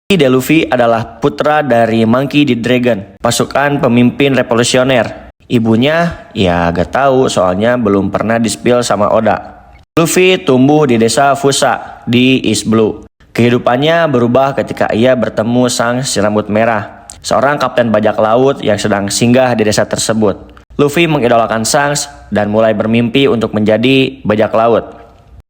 Luffy adalah putra dari Monkey D. Dragon, pasukan pemimpin revolusioner. Ibunya ya gak tahu soalnya belum pernah di-spill sama Oda. Luffy tumbuh di desa Fusa di East Blue. Kehidupannya berubah ketika ia bertemu sang si rambut merah, seorang kapten bajak laut yang sedang singgah di desa tersebut. Luffy mengidolakan Shanks dan mulai bermimpi untuk menjadi bajak laut.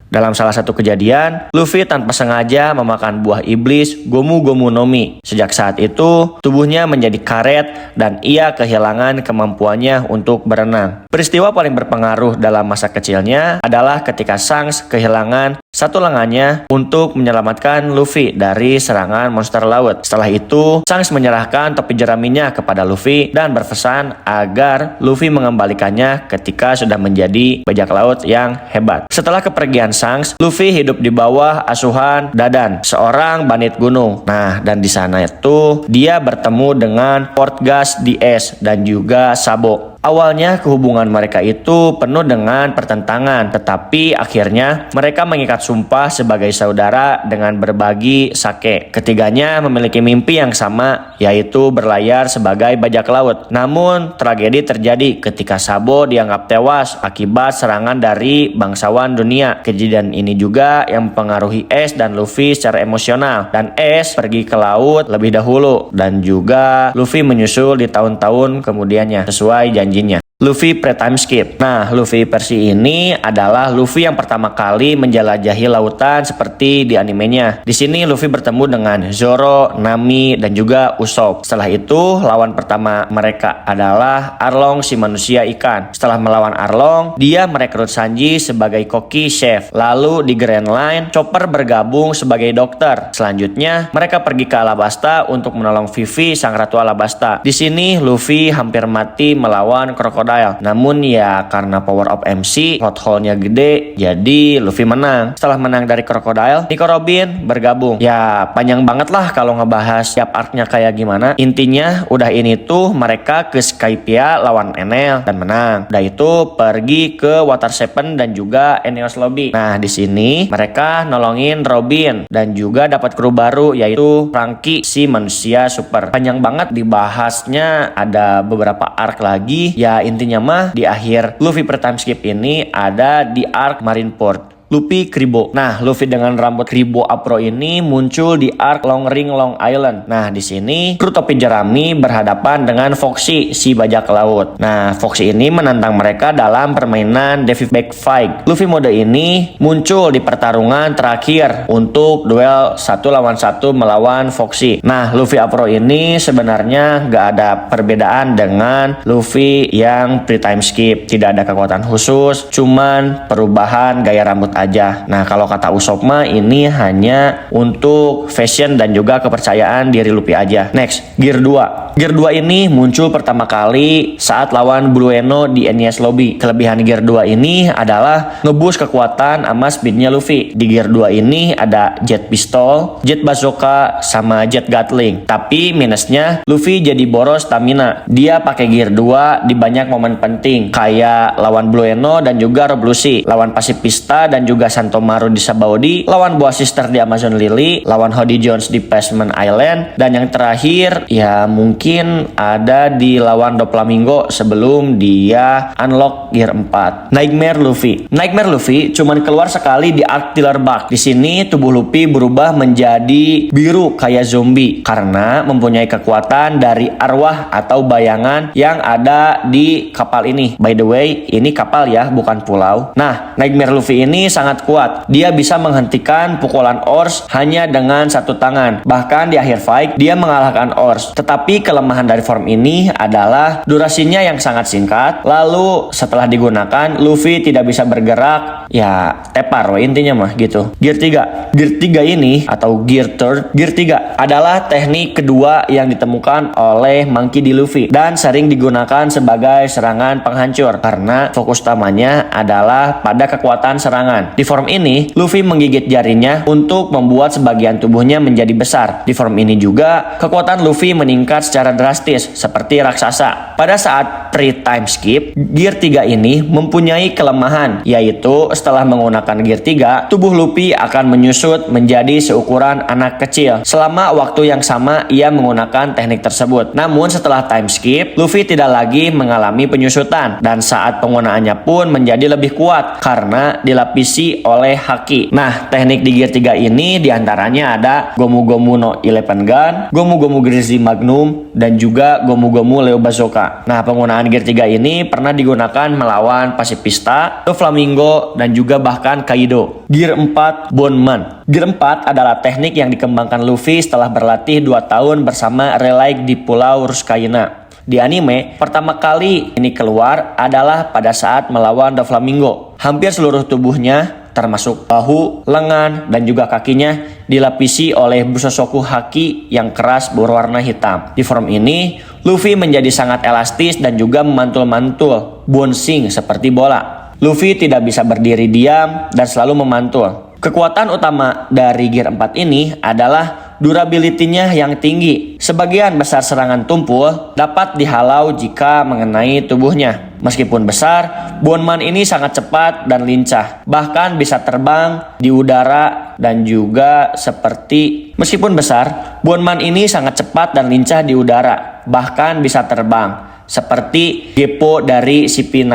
Dalam salah satu kejadian, Luffy tanpa sengaja memakan buah iblis Gomu Gomu no Mi. Sejak saat itu, tubuhnya menjadi karet dan ia kehilangan kemampuannya untuk berenang. Peristiwa paling berpengaruh dalam masa kecilnya adalah ketika Shanks kehilangan satu lengannya untuk menyelamatkan Luffy dari serangan monster laut. Setelah itu, Shanks menyerahkan topi jeraminya kepada Luffy dan berpesan agar Luffy mengembalikannya ketika sudah menjadi bajak laut yang hebat. Setelah kepergian Shanks, Luffy hidup di bawah asuhan Dadan, seorang bandit gunung. Nah, dan di sana itu dia bertemu dengan Portgas DS dan juga Sabo. Awalnya kehubungan mereka itu penuh dengan pertentangan, tetapi akhirnya mereka mengikat sumpah sebagai saudara dengan berbagi sake. Ketiganya memiliki mimpi yang sama, yaitu berlayar sebagai bajak laut. Namun tragedi terjadi ketika Sabo dianggap tewas akibat serangan dari bangsawan dunia. Kejadian ini juga yang mempengaruhi Ace dan Luffy secara emosional, dan Ace pergi ke laut lebih dahulu dan juga Luffy menyusul di tahun-tahun kemudiannya sesuai janjinya. Luffy pre-time skip. Nah, Luffy versi ini adalah Luffy yang pertama kali menjelajahi lautan seperti di animenya. Di sini Luffy bertemu dengan Zoro, Nami, dan juga Usopp. Setelah itu, lawan pertama mereka adalah Arlong si manusia ikan. Setelah melawan Arlong, dia merekrut Sanji sebagai koki chef. Lalu di Grand Line, Chopper bergabung sebagai dokter. Selanjutnya, mereka pergi ke Alabasta untuk menolong Vivi, sang ratu Alabasta. Di sini Luffy hampir mati melawan Crocodile. Namun ya karena power of MC, plot hole-nya gede, jadi Luffy menang. Setelah menang dari Crocodile, Nico Robin bergabung. Ya panjang banget lah kalau ngebahas tiap arc-nya kayak gimana. Intinya udah ini tuh mereka ke Skypiea lawan Enel dan menang. Udah itu pergi ke Water Seven dan juga Eneos Lobby. Nah di sini mereka nolongin Robin dan juga dapat kru baru yaitu Franky si manusia super. Panjang banget dibahasnya, ada beberapa arc lagi. Ya intinya mah di akhir Luffy per time skip ini ada di arc Marineford. Luffy Kribo. Nah, Luffy dengan rambut Kribo Afro ini muncul di arc Long Ring Long Island. Nah, di sini kru topi jerami berhadapan dengan Foxy si bajak laut. Nah, Foxy ini menantang mereka dalam permainan Death Back Fight. Luffy mode ini muncul di pertarungan terakhir untuk duel 1 lawan 1 melawan Foxy. Nah, Luffy Afro ini sebenarnya gak ada perbedaan dengan Luffy yang pre-time skip. Tidak ada kekuatan khusus, cuman perubahan gaya rambut aja. Nah, kalau kata Usopp mah ini hanya untuk fashion dan juga kepercayaan diri Luffy aja. Next, Gear 2. Gear 2 ini muncul pertama kali saat lawan Blue Eno di Enies Lobby. Kelebihan Gear 2 ini adalah ngeboost kekuatan sama speednya Luffy. Di Gear 2 ini ada Jet Pistol, Jet Bazooka, sama Jet Gatling. Tapi minusnya Luffy jadi boros stamina. Dia pakai Gear 2 di banyak momen penting kayak lawan Blue Eno dan juga Rob Lucy, lawan Pacifista dan juga Santomaru di Sabaody, lawan Boa Sister di Amazon Lily, lawan Hody Jones di Basement Island, dan yang terakhir ya mungkin ada di lawan Doflamingo sebelum dia unlock Gear 4. Nightmare Luffy. Nightmare Luffy cuman keluar sekali di arc Tiller Bark. Di sini tubuh Luffy berubah menjadi biru kayak zombie karena mempunyai kekuatan dari arwah atau bayangan yang ada di kapal ini. By the way, ini kapal ya, bukan pulau. Nah, Nightmare Luffy ini sangat kuat. Dia bisa menghentikan pukulan Ors hanya dengan satu tangan. Bahkan di akhir fight, dia mengalahkan Ors. Tetapi kelemahan dari form ini adalah durasinya yang sangat singkat. Lalu setelah digunakan, Luffy tidak bisa bergerak. Ya, tepar intinya mah gitu. Gear 3. Gear 3 ini atau Gear Third, Gear 3 adalah teknik kedua yang ditemukan oleh Monkey D. Luffy dan sering digunakan sebagai serangan penghancur karena fokus utamanya adalah pada kekuatan serangan. Di form ini, Luffy menggigit jarinya untuk membuat sebagian tubuhnya menjadi besar. Di form ini juga, kekuatan Luffy meningkat secara drastis seperti raksasa. pada saat pre-time skip, Gear 3 ini mempunyai kelemahan, yaitu setelah menggunakan Gear 3, tubuh Luffy akan menyusut menjadi seukuran anak kecil. Selama waktu yang sama ia menggunakan teknik tersebut. Namun setelah time skip, Luffy tidak lagi mengalami penyusutan dan saat penggunaannya pun menjadi lebih kuat karena dilapisi oleh haki. Nah, teknik di Gear 3 ini diantaranya ada Gomu Gomu no Eleven Gun, Gomu Gomu Grizzly Magnum, dan juga Gomu Gomu Leo Bazooka. Nah, penggunaan Gear 3 ini pernah digunakan melawan Pacifista, Doflamingo, dan juga bahkan Kaido. Gear 4 Bondman. Gear 4 adalah teknik yang dikembangkan Luffy setelah berlatih 2 tahun bersama Rayleigh di Pulau Ruscaina. Di anime, pertama kali ini keluar adalah pada saat melawan Doflamingo. Hampir seluruh tubuhnya, termasuk bahu, lengan, dan juga kakinya dilapisi oleh Busosoku Haki yang keras berwarna hitam. Di form ini, Luffy menjadi sangat elastis dan juga memantul-mantul, bouncing seperti bola. Luffy tidak bisa berdiri diam dan selalu memantul. Kekuatan utama dari Gear 4 ini adalah durability-nya yang tinggi. Sebagian besar serangan tumpul dapat dihalau jika mengenai tubuhnya. Meskipun besar, Bondman ini sangat cepat dan lincah. Bahkan bisa terbang di udara dan juga seperti... Meskipun besar, Bondman ini sangat cepat dan lincah di udara. Bahkan bisa terbang. Seperti Geppo dari CP9.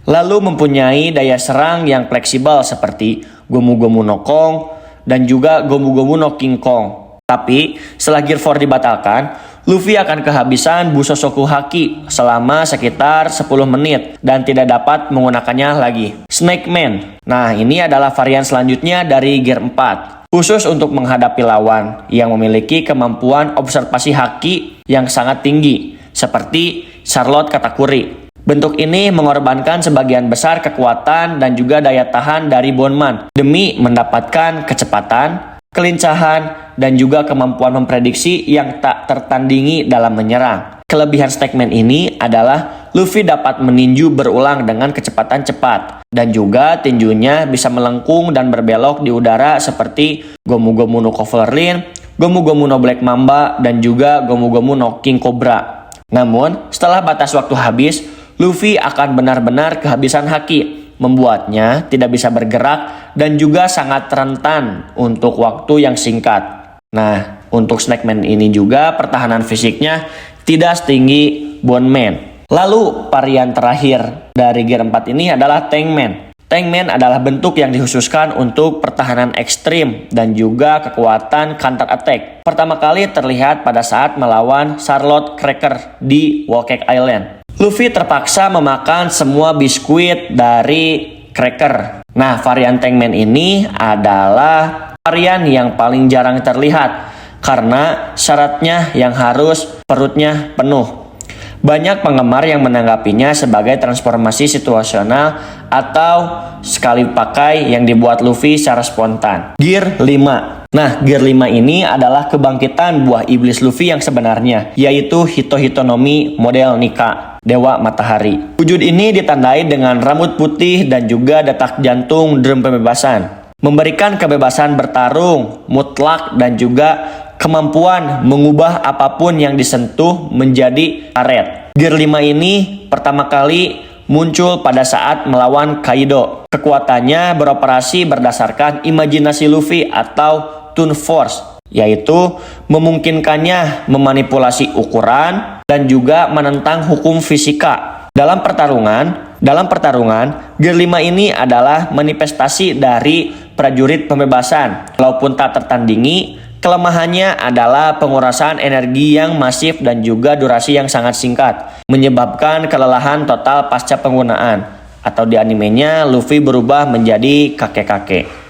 Lalu mempunyai daya serang yang fleksibel seperti Gomu Gomu no Kong dan juga Gomu Gomu no King Kong. Tapi setelah Gear 4 dibatalkan, Luffy akan kehabisan Busosoku Haki selama sekitar 10 menit dan tidak dapat menggunakannya lagi. Snake Man. Nah, ini adalah varian selanjutnya dari Gear 4. Khusus untuk menghadapi lawan yang memiliki kemampuan observasi haki yang sangat tinggi, seperti Charlotte Katakuri. Bentuk ini mengorbankan sebagian besar kekuatan dan juga daya tahan dari Bondman demi mendapatkan kecepatan, kelincahan, dan juga kemampuan memprediksi yang tak tertandingi dalam menyerang. Kelebihan Snakeman ini adalah Luffy dapat meninju berulang dengan kecepatan cepat, dan juga tinjunya bisa melengkung dan berbelok di udara seperti Gomu Gomu no Cloverleaf, Gomu Gomu no Black Mamba, dan juga Gomu Gomu no King Cobra. Namun, setelah batas waktu habis, Luffy akan benar-benar kehabisan haki, membuatnya tidak bisa bergerak dan juga sangat rentan untuk waktu yang singkat. Nah, untuk Snakeman ini juga pertahanan fisiknya tidak setinggi Bondman. Lalu varian terakhir dari Gear 4 ini adalah Tankman. Tankman adalah bentuk yang dikhususkan untuk pertahanan ekstrim dan juga kekuatan counter attack. Pertama kali terlihat pada saat melawan Charlotte Cracker di Whole Cake Island. Luffy terpaksa memakan semua biskuit dari Cracker. Nah, varian Tankman ini adalah varian yang paling jarang terlihat karena syaratnya yang harus perutnya penuh. Banyak penggemar yang menanggapinya sebagai transformasi situasional atau sekali pakai yang dibuat Luffy secara spontan. Gear 5. Nah, Gear 5 ini adalah kebangkitan buah iblis Luffy yang sebenarnya, yaitu Hito-Hitonomi model Nika, Dewa Matahari. Wujud ini ditandai dengan rambut putih dan juga detak jantung drum pembebasan. Memberikan kebebasan bertarung, mutlak, dan juga kemampuan mengubah apapun yang disentuh menjadi karet. Gear 5 ini pertama kali muncul pada saat melawan Kaido. Kekuatannya beroperasi berdasarkan imajinasi Luffy atau Toon Force, yaitu memungkinkannya memanipulasi ukuran dan juga menentang hukum fisika. Dalam pertarungan, Gear 5 ini adalah manifestasi dari prajurit pembebasan. Walaupun tak tertandingi, kelemahannya adalah pengurasan energi yang masif dan juga durasi yang sangat singkat, menyebabkan kelelahan total pasca penggunaan. Atau di animenya, Luffy berubah menjadi kakek-kakek.